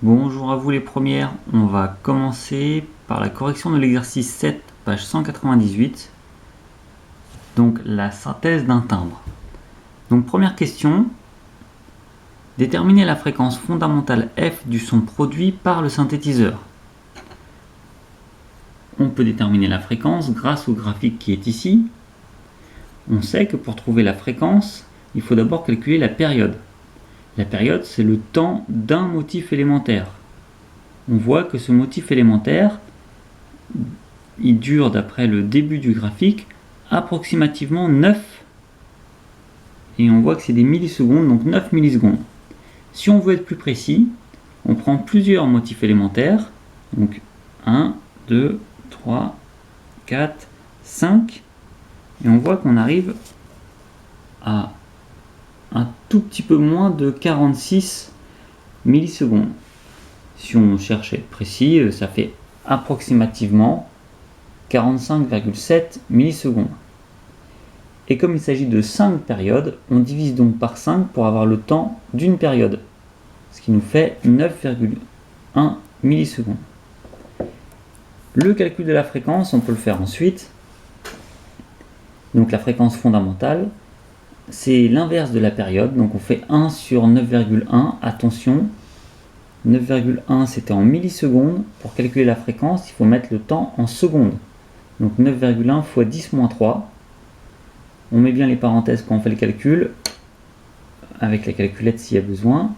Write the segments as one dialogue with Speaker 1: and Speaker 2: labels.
Speaker 1: Bonjour à vous les premières, on va commencer par la correction de l'exercice 7, page 198, donc la synthèse d'un timbre. Donc première question, déterminer la fréquence fondamentale F du son produit par le synthétiseur. On peut déterminer la fréquence grâce au graphique qui est ici. On sait que pour trouver la fréquence, il faut d'abord calculer la période. La période, c'est le temps d'un motif élémentaire. On voit que ce motif élémentaire, il dure, d'après le début du graphique, approximativement 9, et on voit que c'est des millisecondes, donc 9 millisecondes. Si on veut être plus précis, on prend plusieurs motifs élémentaires, donc 1, 2, 3, 4, 5, et on voit qu'on arrive à un tout petit peu moins de 46 millisecondes. Si on cherche à être précis, ça fait approximativement 45,7 millisecondes. Et comme il s'agit de 5 périodes, on divise donc par 5 pour avoir le temps d'une période, ce qui nous fait 9,1 millisecondes. Le calcul de la fréquence, on peut le faire ensuite. Donc la fréquence fondamentale, c'est l'inverse de la période, donc on fait 1 sur 9,1, attention, 9,1 c'était en millisecondes, pour calculer la fréquence il faut mettre le temps en secondes, donc 9,1 fois 10 moins 3, on met bien les parenthèses quand on fait le calcul, avec la calculette s'il y a besoin,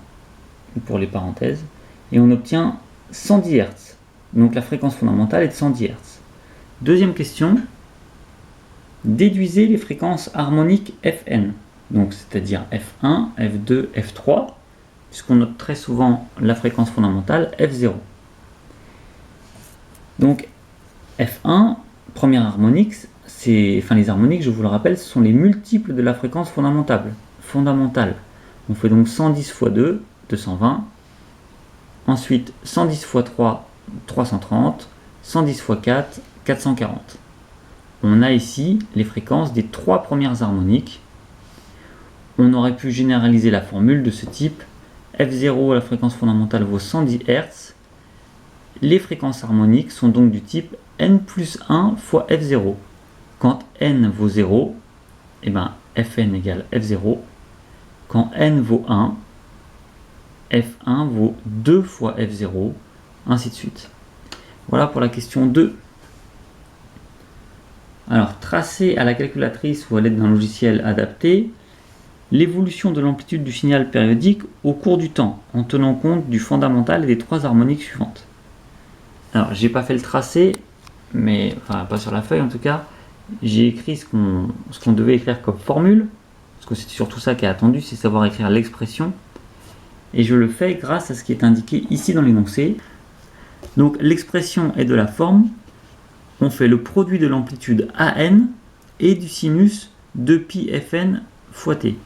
Speaker 1: pour les parenthèses, et on obtient 110 Hz, donc la fréquence fondamentale est de 110 Hz. Deuxième question, déduisez les fréquences harmoniques Fn, donc c'est-à-dire F1, F2, F3, puisqu'on note très souvent la fréquence fondamentale F0. Donc F1, première harmonique, les harmoniques, je vous le rappelle, ce sont les multiples de la fréquence fondamentale. On fait donc 110 x 2, 220. Ensuite 110 x 3, 330. 110 x 4, 440. On a ici les fréquences des trois premières harmoniques. On aurait pu généraliser la formule de ce type. F0, la fréquence fondamentale, vaut 110 Hz. Les fréquences harmoniques sont donc du type n plus 1 fois F0. Quand n vaut 0, eh ben, Fn égale F0. Quand n vaut 1, F1 vaut 2 fois F0, ainsi de suite. Voilà pour la question 2. Alors, tracer à la calculatrice ou à l'aide d'un logiciel adapté l'évolution de l'amplitude du signal périodique au cours du temps, en tenant compte du fondamental et des trois harmoniques suivantes. Alors, j'ai pas fait le tracé, mais pas sur la feuille en tout cas. J'ai écrit ce qu'on devait écrire comme formule, parce que c'est surtout ça qui est attendu, c'est savoir écrire l'expression. Et je le fais grâce à ce qui est indiqué ici dans l'énoncé. Donc, l'expression est de la forme. On fait le produit de l'amplitude AN et du sinus 2πfn fois t.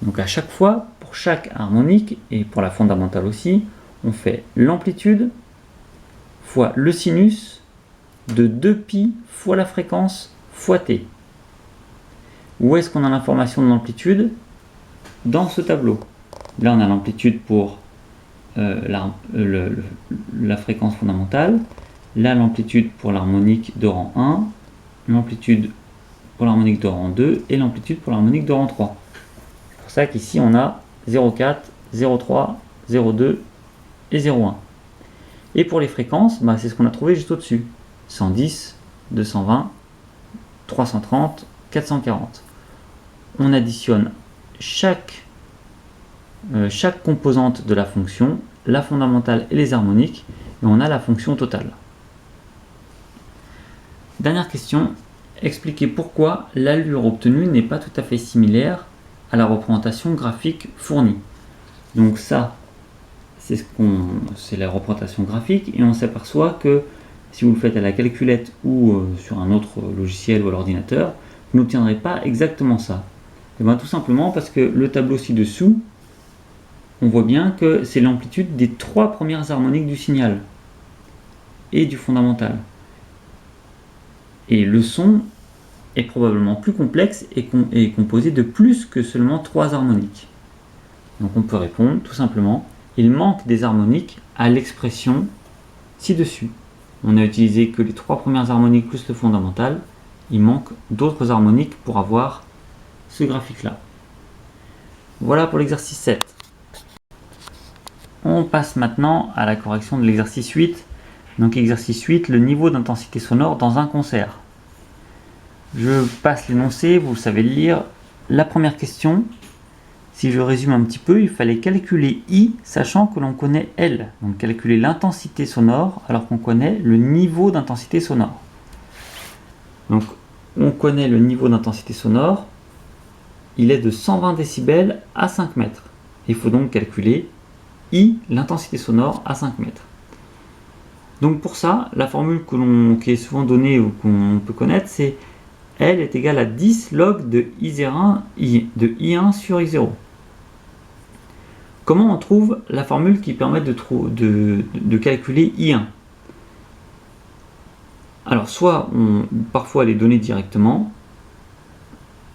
Speaker 1: Donc à chaque fois, pour chaque harmonique, et pour la fondamentale aussi, on fait l'amplitude fois le sinus de 2π fois la fréquence fois t. Où est-ce qu'on a l'information de l'amplitude? Dans ce tableau. Là on a l'amplitude pour la fréquence fondamentale, là l'amplitude pour l'harmonique de rang 1, l'amplitude pour l'harmonique de rang 2 et l'amplitude pour l'harmonique de rang 3. C'est pour ça qu'ici on a 0,4, 0,3, 0,2 et 0,1. Et pour les fréquences, c'est ce qu'on a trouvé juste au-dessus. 110, 220, 330, 440. On additionne chaque composante de la fonction, la fondamentale et les harmoniques, et on a la fonction totale. Dernière question, expliquez pourquoi l'allure obtenue n'est pas tout à fait similaire à la représentation graphique fournie. Donc ça, c'est la représentation graphique, et on s'aperçoit que si vous le faites à la calculette ou sur un autre logiciel ou à l'ordinateur, vous n'obtiendrez pas exactement ça. Et bien tout simplement parce que le tableau ci-dessous, on voit bien que c'est l'amplitude des trois premières harmoniques du signal et du fondamental. Et le son est probablement plus complexe et composé de plus que seulement trois harmoniques. Donc on peut répondre tout simplement, il manque des harmoniques à l'expression ci-dessus. On n'a utilisé que les 3 premières harmoniques plus le fondamental. Il manque d'autres harmoniques pour avoir ce graphique-là. Voilà pour l'exercice 7. On passe maintenant à la correction de l'exercice 8. Donc exercice 8, le niveau d'intensité sonore dans un concert. Je passe l'énoncé, vous savez le lire. La première question, si je résume un petit peu, il fallait calculer I, sachant que l'on connaît L. Donc calculer l'intensité sonore alors qu'on connaît le niveau d'intensité sonore. Donc on connaît le niveau d'intensité sonore, il est de 120 décibels à 5 mètres. Il faut donc calculer I, l'intensité sonore à 5 mètres. Donc pour ça, la formule qui est souvent donnée ou qu'on peut connaître, c'est L est égal à 10 log de I1 sur I0. Comment on trouve la formule qui permet de calculer I1? Alors soit parfois elle est donnée directement,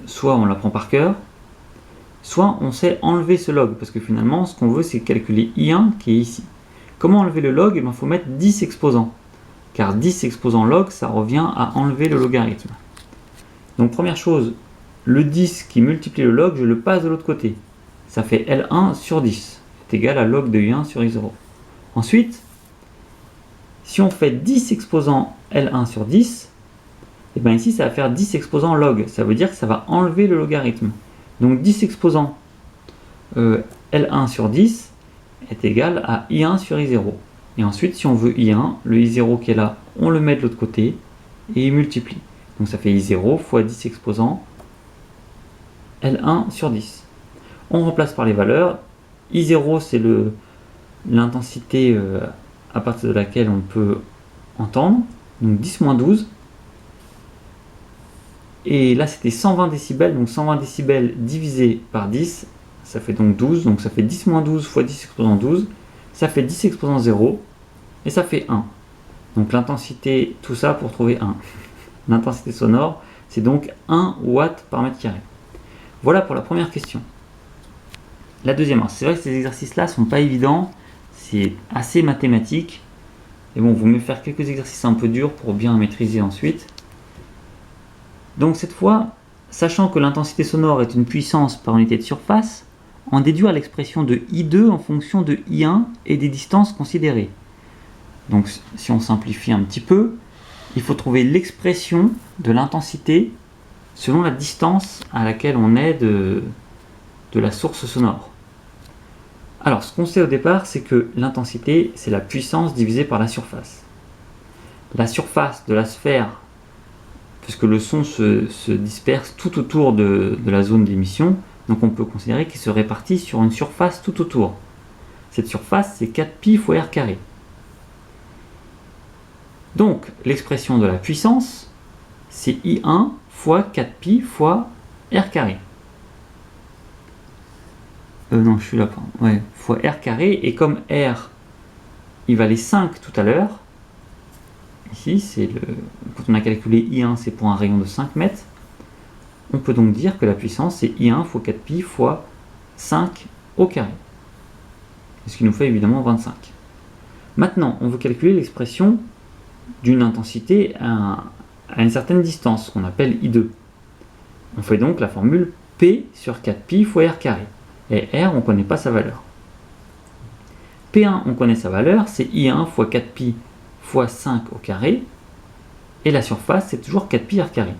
Speaker 1: soit on la prend par cœur, soit on sait enlever ce log, parce que finalement ce qu'on veut c'est calculer I1 qui est ici. Comment enlever le log? Il faut mettre 10 exposants, car 10 exposants log ça revient à enlever le logarithme. Donc première chose, le 10 qui multiplie le log, je le passe de l'autre côté. Ça fait L1 sur 10, c'est égal à log de I1 sur I0. Ensuite, si on fait 10 exposants L1 sur 10, et bien ici ça va faire 10 exposants log, ça veut dire que ça va enlever le logarithme. Donc 10 exposants L1 sur 10 est égal à I1 sur I0. Et ensuite si on veut I1, le I0 qui est là, on le met de l'autre côté et il multiplie. Donc ça fait I0 fois 10 exposants L1 sur 10. On remplace par les valeurs. I0 c'est l'intensité à partir de laquelle on peut entendre. Donc 10 moins 12. Et là c'était 120 décibels. Donc 120 décibels divisé par 10, ça fait donc 12. Donc ça fait 10 moins 12 fois 10 exposant 12. Ça fait 10 exposant 0. Et ça fait 1. Donc l'intensité, tout ça pour trouver 1. L'intensité sonore, c'est donc 1 watt par mètre carré. Voilà pour la première question. La deuxième, c'est vrai que ces exercices-là ne sont pas évidents, c'est assez mathématique. Et bon, vous mieux faire quelques exercices un peu durs pour bien maîtriser ensuite. Donc cette fois, sachant que l'intensité sonore est une puissance par unité de surface, en déduire l'expression de I2 en fonction de I1 et des distances considérées. Donc si on simplifie un petit peu, il faut trouver l'expression de l'intensité selon la distance à laquelle on est de la source sonore. Alors, ce qu'on sait au départ, c'est que l'intensité, c'est la puissance divisée par la surface. La surface de la sphère, puisque le son se disperse tout autour de la zone d'émission, donc on peut considérer qu'il se répartit sur une surface tout autour. Cette surface, c'est 4pi fois r carré. Donc, l'expression de la puissance, c'est I1 fois 4pi fois r carré. Non, je suis là, pardon. Ouais, fois r carré, et comme r, il valait 5 tout à l'heure, ici, quand on a calculé I1, c'est pour un rayon de 5 mètres, on peut donc dire que la puissance, c'est I1 fois 4pi fois 5 au carré. Ce qui nous fait évidemment 25. Maintenant, on veut calculer l'expression d'une intensité à une certaine distance, qu'on appelle I2. On fait donc la formule P sur 4pi fois r carré. Et R, on ne connaît pas sa valeur. P1, on connaît sa valeur, c'est I1 fois 4pi fois 5 au carré. Et la surface, c'est toujours 4pi r carré.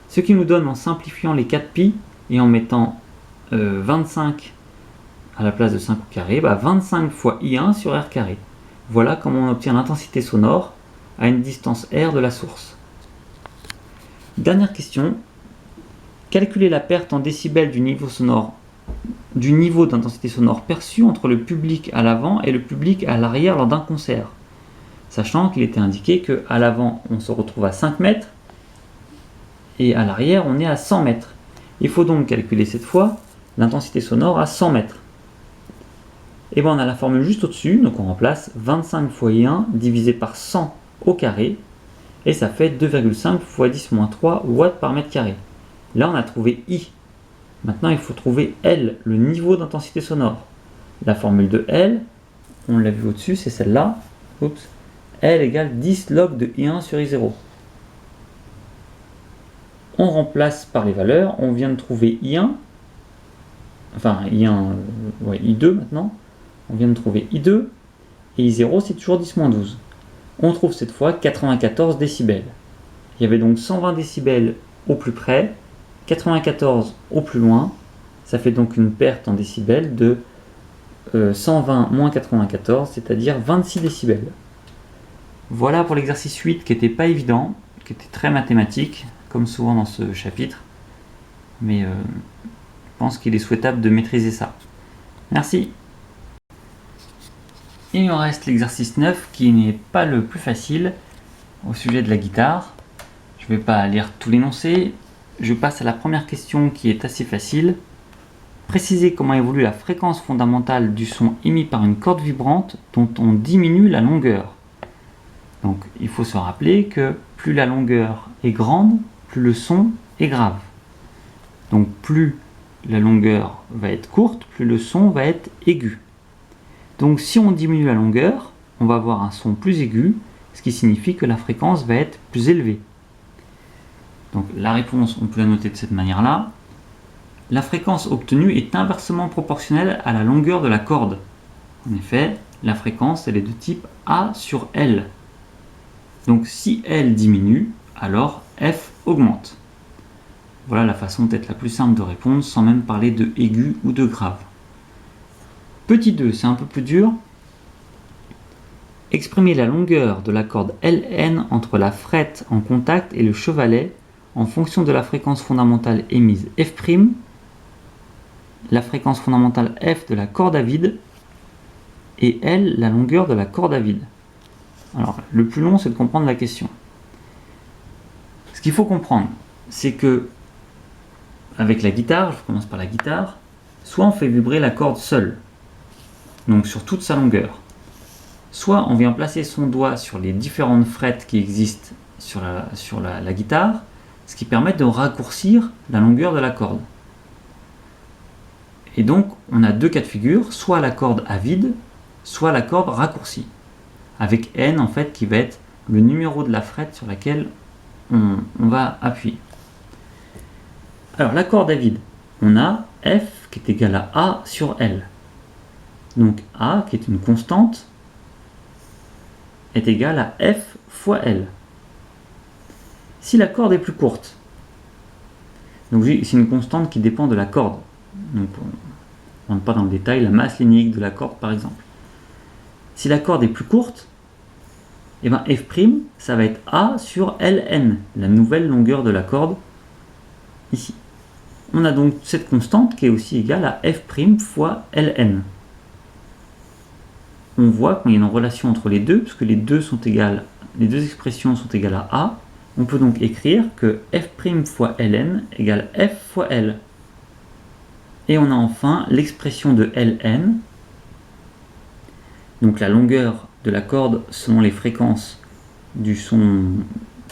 Speaker 1: Ce qui nous donne, en simplifiant les 4pi et en mettant 25 à la place de 5 au carré, 25 fois I1 sur r carré. Voilà comment on obtient l'intensité sonore à une distance r de la source. Dernière question. Calculer la perte en décibels du niveau d'intensité sonore perçu entre le public à l'avant et le public à l'arrière lors d'un concert. Sachant qu'il était indiqué qu'à l'avant, on se retrouve à 5 mètres et à l'arrière, on est à 100 mètres. Il faut donc calculer cette fois l'intensité sonore à 100 mètres. Et bien on a la formule juste au-dessus, donc on remplace 25 fois I1 divisé par 100 au carré, et ça fait 2,5 fois 10 moins 3 watts par mètre carré. Là on a trouvé I. Maintenant il faut trouver L, le niveau d'intensité sonore. la formule de L, on l'a vu au-dessus, c'est celle-là. Oups. L égale 10 log de I1 sur I0. On remplace par les valeurs, on vient de trouver I1, enfin I1, I2 maintenant, on vient de trouver I2, et I0 c'est toujours 10-12. On trouve cette fois 94 décibels. Il y avait donc 120 décibels au plus près, 94 au plus loin, ça fait donc une perte en décibels de 120 moins 94, c'est-à-dire 26 décibels. Voilà pour l'exercice 8 qui n'était pas évident, qui était très mathématique, comme souvent dans ce chapitre. Mais je pense qu'il est souhaitable de maîtriser ça. Merci. Il nous reste l'exercice 9 qui n'est pas le plus facile au sujet de la guitare. Je ne vais pas lire tout l'énoncé. Je passe à la première question qui est assez facile. Précisez comment évolue la fréquence fondamentale du son émis par une corde vibrante dont on diminue la longueur. Donc il faut se rappeler que plus la longueur est grande, plus le son est grave. Donc plus la longueur va être courte, plus le son va être aigu. Donc si on diminue la longueur, on va avoir un son plus aigu, ce qui signifie que la fréquence va être plus élevée. Donc la réponse, on peut la noter de cette manière-là. La fréquence obtenue est inversement proportionnelle à la longueur de la corde. En effet, la fréquence elle est de type A sur L. Donc si L diminue, alors F augmente. Voilà la façon peut-être la plus simple de répondre sans même parler de aigu ou de grave. Petit 2, c'est un peu plus dur. Exprimez la longueur de la corde Ln entre la frette en contact et le chevalet en fonction de la fréquence fondamentale émise F', la fréquence fondamentale F de la corde à vide et L la longueur de la corde à vide. Alors, le plus long, c'est de comprendre la question. Ce qu'il faut comprendre, c'est que avec la guitare, je commence par la guitare, soit on fait vibrer la corde seule, donc sur toute sa longueur, soit on vient placer son doigt sur les différentes frettes qui existent sur la guitare, ce qui permet de raccourcir la longueur de la corde. Et donc, on a deux cas de figure, soit la corde à vide, soit la corde raccourcie, avec N en fait qui va être le numéro de la frette sur laquelle on va appuyer. Alors la corde à vide, on a F qui est égal à A sur L. Donc A qui est une constante est égal à F fois L. Si la corde est plus courte, donc c'est une constante qui dépend de la corde. Donc on ne rentre pas dans le détail, la masse linéique de la corde par exemple. Si la corde est plus courte, et bien F', ça va être A sur Ln, la nouvelle longueur de la corde, ici. On a donc cette constante qui est aussi égale à F' fois Ln. On voit qu'il y a une relation entre les deux, puisque les deux expressions sont égales à A. On peut donc écrire que F' fois Ln égale F fois L. Et on a enfin l'expression de Ln, donc la longueur de la corde selon les fréquences du son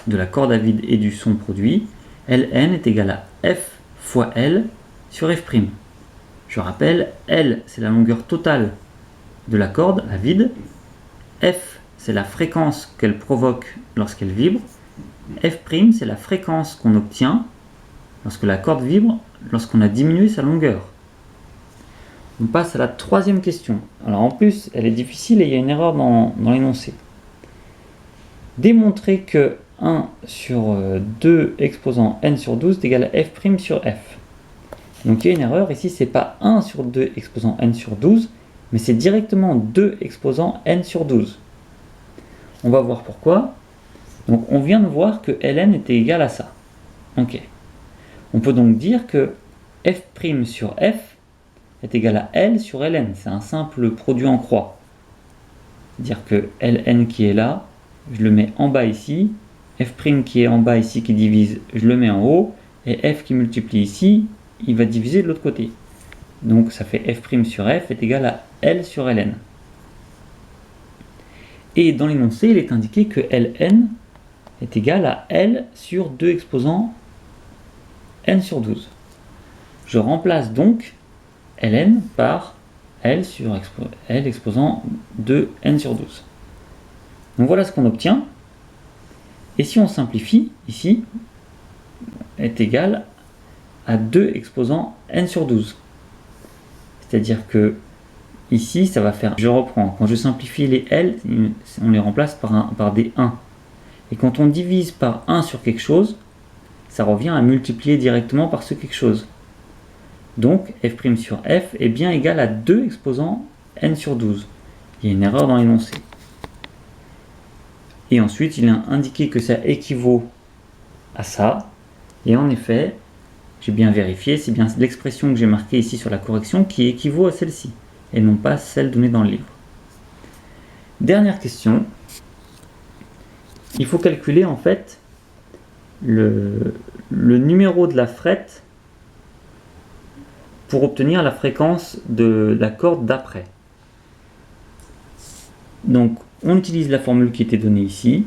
Speaker 1: de la corde à vide et du son produit. Ln est égal à F fois L sur F'. Je rappelle, L c'est la longueur totale de la corde à vide, F c'est la fréquence qu'elle provoque lorsqu'elle vibre, F' c'est la fréquence qu'on obtient lorsque la corde vibre, lorsqu'on a diminué sa longueur. On passe à la troisième question. Alors en plus, elle est difficile et il y a une erreur dans l'énoncé. Démontrer que 1 sur 2 exposant n sur 12 est égal à f' sur f. Donc il y a une erreur, ici c'est pas 1 sur 2 exposant n sur 12, mais c'est directement 2 exposant n sur 12. On va voir pourquoi. Donc on vient de voir que ln était égal à ça. Ok. On peut donc dire que f' sur f est égal à L sur Ln. C'est un simple produit en croix. C'est-à-dire que Ln qui est là, je le mets en bas ici, F' qui est en bas ici qui divise, je le mets en haut, et F qui multiplie ici, il va diviser de l'autre côté. Donc ça fait F' sur F est égal à L sur Ln. Et dans l'énoncé, il est indiqué que Ln est égal à L sur 2 exposant n sur 12. Je remplace donc Ln par L sur L exposant 2n sur 12. Donc voilà ce qu'on obtient. Et si on simplifie, ici, est égal à 2 exposant n sur 12. C'est-à-dire que ici, ça va faire, je reprends, quand je simplifie les L, on les remplace par des 1. Et quand on divise par 1 sur quelque chose, ça revient à multiplier directement par ce quelque chose. Donc, f' sur f est bien égal à 2 exposant n sur 12. Il y a une erreur dans l'énoncé. Et ensuite, il a indiqué que ça équivaut à ça. Et en effet, j'ai bien vérifié, c'est bien l'expression que j'ai marquée ici sur la correction qui équivaut à celle-ci, et non pas celle donnée dans le livre. Dernière question. Il faut calculer en fait le numéro de la frette pour obtenir la fréquence de la corde d'après. Donc, on utilise la formule qui était donnée ici.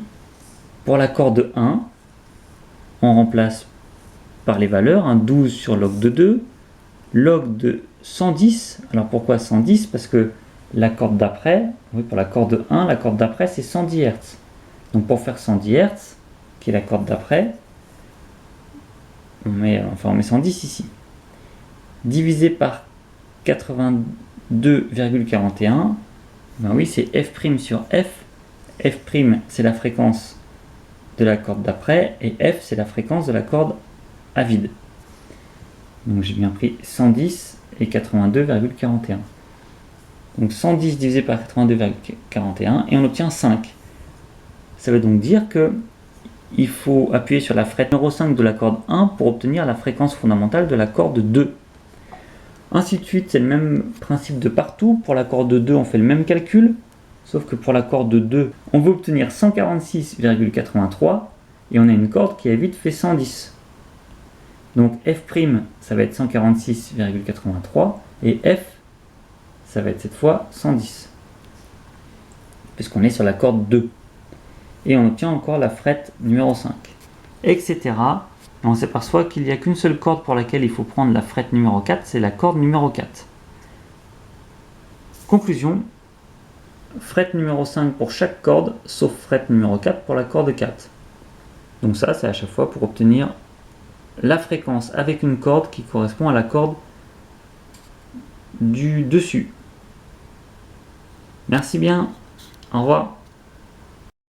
Speaker 1: Pour la corde 1, on remplace par les valeurs, 12 sur log de 2, log de 110. Alors pourquoi 110? Parce que la corde d'après, oui, pour la corde 1, la corde d'après c'est 110 Hz. Donc pour faire 110 Hz, qui est la corde d'après, on met 110 ici. Divisé par 82,41, ben oui, c'est f' sur f. F' c'est la fréquence de la corde d'après et f c'est la fréquence de la corde à vide. Donc j'ai bien pris 110 et 82,41. Donc 110 divisé par 82,41 et on obtient 5. Ça veut donc dire que il faut appuyer sur la frette numéro 5 de la corde 1 pour obtenir la fréquence fondamentale de la corde 2. Ainsi de suite, c'est le même principe de partout. Pour la corde 2, on fait le même calcul, sauf que pour la corde 2, on veut obtenir 146,83 et on a une corde qui a vite fait 110. Donc f', ça va être 146,83 et f, ça va être cette fois 110, puisqu'on est sur la corde 2. Et on obtient encore la frette numéro 5, etc. Et on s'aperçoit qu'il n'y a qu'une seule corde pour laquelle il faut prendre la frette numéro 4, c'est la corde numéro 4. Conclusion, frette numéro 5 pour chaque corde, sauf frette numéro 4 pour la corde 4. Donc ça, c'est à chaque fois pour obtenir la fréquence avec une corde qui correspond à la corde du dessus. Merci bien, au revoir.